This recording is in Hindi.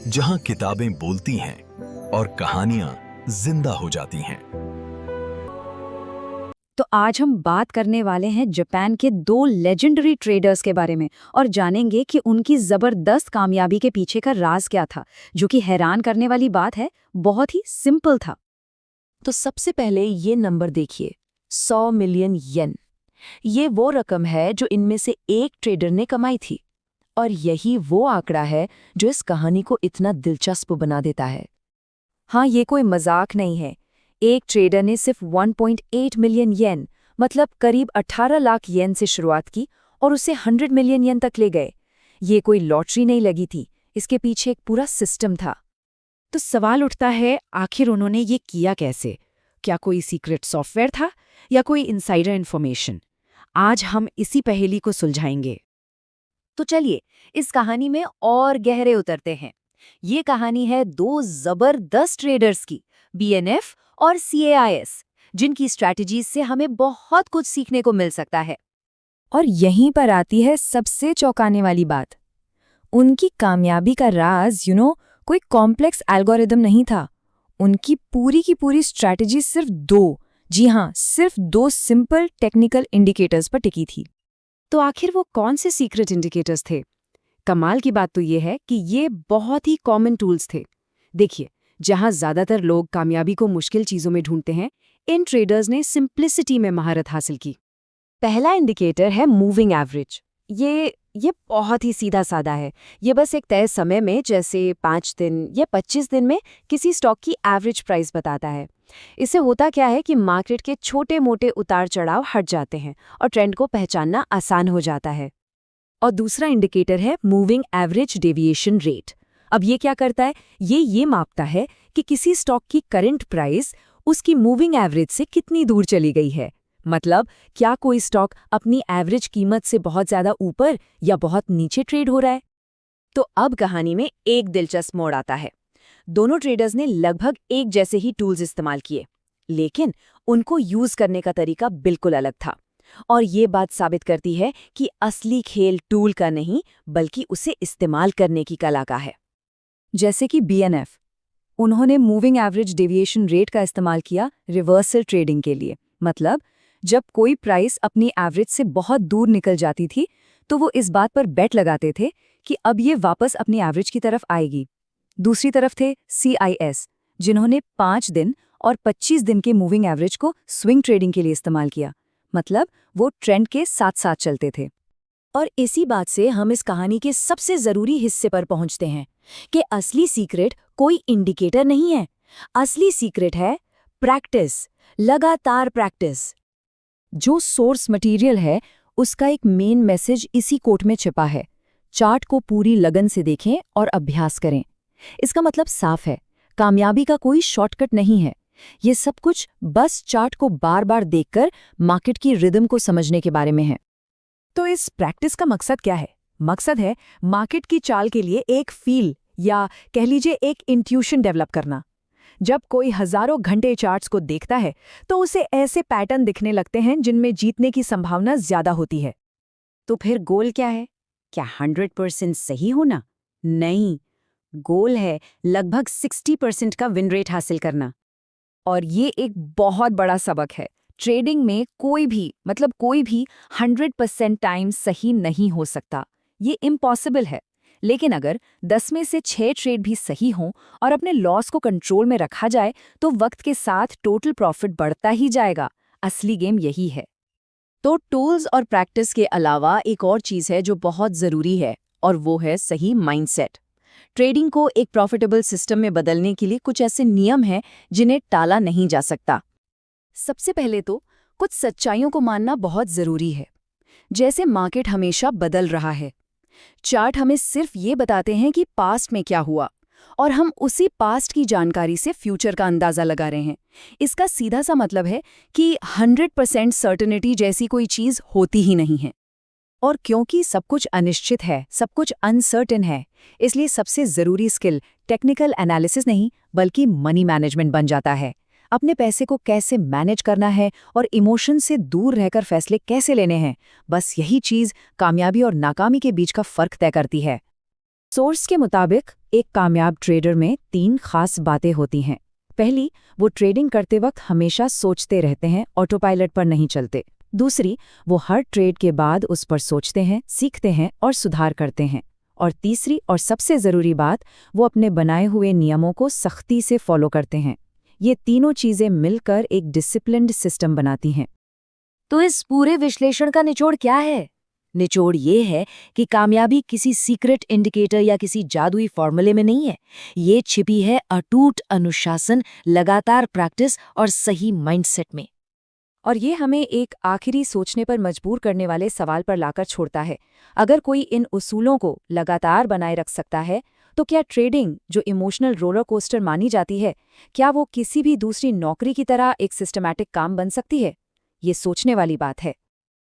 जहां किताबें बोलती हैं और कहानियां जिंदा हो जाती हैं। तो आज हम बात करने वाले हैं जापान के दो लेजेंडरी ट्रेडर्स के बारे में और जानेंगे कि उनकी जबरदस्त कामयाबी के पीछे का राज क्या था, जो कि हैरान करने वाली बात है, बहुत ही सिंपल था। तो सबसे पहले ये नंबर देखिए, 100 मिलियन येन। ये वो रकम है जो इनमें से एक ट्रेडर ने कमाई थी, और यही वो आंकड़ा है जो इस कहानी को इतना दिलचस्प बना देता है। हाँ, ये कोई मजाक नहीं है। एक ट्रेडर ने सिर्फ 1.8 मिलियन येन, मतलब करीब 18 लाख येन से शुरुआत की और उसे 100 मिलियन येन तक ले गए। ये कोई लॉटरी नहीं लगी थी, इसके पीछे एक पूरा सिस्टम था। तो सवाल उठता है, आखिर उन्होंने ये किया कैसे? क्या कोई सीक्रेट सॉफ्टवेयर था या कोई इनसाइडर इन्फॉर्मेशन? आज हम इसी पहेली को सुलझाएंगे। तो चलिए इस कहानी में और गहरे उतरते हैं। ये कहानी है दो जबरदस्त ट्रेडर्स की, बीएनएफ और सीएआईएस, जिनकी स्ट्रैटेजीज से हमें बहुत कुछ सीखने को मिल सकता है। और यहीं पर आती है सबसे चौंकाने वाली बात। उनकी कामयाबी का राज कोई कॉम्प्लेक्स एल्गोरिदम नहीं था। उनकी पूरी की पूरी स्ट्रैटेजी सिर्फ दो, जी हाँ, सिर्फ दो सिंपल टेक्निकल इंडिकेटर्स पर टिकी थी। तो आखिर वो कौन से सीक्रेट इंडिकेटर्स थे? कमाल की बात तो ये है कि ये बहुत ही कॉमन टूल्स थे। देखिए, जहां ज्यादातर लोग कामयाबी को मुश्किल चीजों में ढूंढते हैं, इन ट्रेडर्स ने सिंप्लिसिटी में महारत हासिल की। पहला इंडिकेटर है मूविंग एवरेज। ये बहुत ही सीधा साधा है। ये बस एक तय समय में, जैसे 5 दिन या 25 दिन में, किसी स्टॉक की एवरेज प्राइस बताता है। इससे होता क्या है कि मार्केट के छोटे मोटे उतार चढ़ाव हट जाते हैं और ट्रेंड को पहचानना आसान हो जाता है। और दूसरा इंडिकेटर है मूविंग एवरेज डेविएशन रेट। अब ये क्या करता है? ये मापता है कि किसी स्टॉक की करंट प्राइस उसकी मूविंग एवरेज से कितनी दूर चली गई है। मतलब, क्या कोई स्टॉक अपनी एवरेज कीमत से बहुत ज्यादा ऊपर या बहुत नीचे ट्रेड हो रहा है। तो अब कहानी में एक दिलचस्प मोड़ आता है। दोनों ट्रेडर्स ने लगभग एक जैसे ही टूल्स इस्तेमाल किए, लेकिन उनको यूज करने का तरीका बिल्कुल अलग था। और ये बात साबित करती है कि असली खेल टूल का नहीं, बल्कि उसे इस्तेमाल करने की कला का है। जैसे कि बीएनएफ, उन्होंने मूविंग एवरेज डेविएशन रेट का इस्तेमाल किया रिवर्सल ट्रेडिंग के लिए। मतलब, जब कोई प्राइस अपनी एवरेज से बहुत दूर निकल जाती थी, तो वो इस बात पर बेट लगाते थे कि अब ये वापस अपनी एवरेज की तरफ आएगी। दूसरी तरफ थे सीआईएस, जिन्होंने 5 दिन और 25 दिन के मूविंग एवरेज को स्विंग ट्रेडिंग के लिए इस्तेमाल किया। मतलब, वो ट्रेंड के साथ साथ चलते थे। और इसी बात से हम इस कहानी के सबसे जरूरी हिस्से पर पहुंचते हैं कि असली सीक्रेट कोई इंडिकेटर नहीं है। असली सीक्रेट है प्रैक्टिस, लगातार प्रैक्टिस। जो सोर्स मटेरियल है, उसका एक मेन मैसेज इसी कोट में छिपा है। चार्ट को पूरी लगन से देखें और अभ्यास करें। इसका मतलब साफ है, कामयाबी का कोई शॉर्टकट नहीं है। ये सब कुछ बस चार्ट को बार बार देखकर मार्केट की रिदम को समझने के बारे में है। तो इस प्रैक्टिस का मकसद क्या है? मकसद है मार्केट की चाल के लिए एक फील, या कह लीजिए एक इंट्यूशन डेवलप करना। जब कोई हजारों घंटे चार्ट्स को देखता है, तो उसे ऐसे पैटर्न दिखने लगते हैं जिनमें जीतने की संभावना ज्यादा होती है। तो फिर गोल क्या है? क्या 100% सही होना? नहीं, गोल है लगभग 60% का विन रेट हासिल करना। और ये एक बहुत बड़ा सबक है। ट्रेडिंग में कोई भी 100% टाइम सही नहीं हो सकता। ये इम्पॉसिबल है। लेकिन अगर 10 में से 6 ट्रेड भी सही हों और अपने लॉस को कंट्रोल में रखा जाए, तो वक्त के साथ टोटल प्रॉफिट बढ़ता ही जाएगा। असली गेम यही है। तो टूल्स और प्रैक्टिस के अलावा एक और चीज़ है जो बहुत ज़रूरी है, और वो है सही माइंडसेट। ट्रेडिंग को एक प्रॉफिटेबल सिस्टम में बदलने के लिए कुछ ऐसे नियम हैं जिन्हें टाला नहीं जा सकता। सबसे पहले तो कुछ सच्चाइयों को मानना बहुत ज़रूरी है। जैसे मार्केट हमेशा बदल रहा है। चार्ट हमें सिर्फ ये बताते हैं कि पास्ट में क्या हुआ, और हम उसी पास्ट की जानकारी से फ्यूचर का अंदाज़ा लगा रहे हैं। इसका सीधा सा मतलब है कि 100% सर्टेनिटी जैसी कोई चीज़ होती ही नहीं है। और क्योंकि सब कुछ अनिश्चित है, सब कुछ अनसर्टेन है, इसलिए सबसे ज़रूरी स्किल टेक्निकल एनालिसिस नहीं, बल्कि मनी मैनेजमेंट बन जाता है। अपने पैसे को कैसे मैनेज करना है और इमोशन से दूर रहकर फैसले कैसे लेने हैं, बस यही चीज़ कामयाबी और नाकामी के बीच का फ़र्क तय करती है। सोर्स के मुताबिक एक कामयाब ट्रेडर में 3 खास बातें होती हैं। पहली, वो ट्रेडिंग करते वक्त हमेशा सोचते रहते हैं, ऑटो पायलट पर नहीं चलते। दूसरी, वो हर ट्रेड के बाद उस पर सोचते हैं, सीखते हैं और सुधार करते हैं। और तीसरी और सबसे ज़रूरी बात, वो अपने बनाए हुए नियमों को सख्ती से फॉलो करते हैं। ये तीनों चीज़ें मिलकर एक डिसिप्लिन्ड सिस्टम बनाती हैं। तो इस पूरे विश्लेषण का निचोड़ क्या है? निचोड़ ये है कि कामयाबी किसी सीक्रेट इंडिकेटर या किसी जादुई फॉर्मूले में नहीं है। ये छिपी है अटूट अनुशासन, लगातार प्रैक्टिस और सही माइंडसेट में। और ये हमें एक आखिरी सोचने पर मजबूर करने वाले सवाल पर लाकर छोड़ता है। अगर कोई इन उसूलों को लगातार बनाए रख सकता है, तो क्या ट्रेडिंग, जो इमोशनल रोलर कोस्टर मानी जाती है, क्या वो किसी भी दूसरी नौकरी की तरह एक सिस्टमैटिक काम बन सकती है? ये सोचने वाली बात है।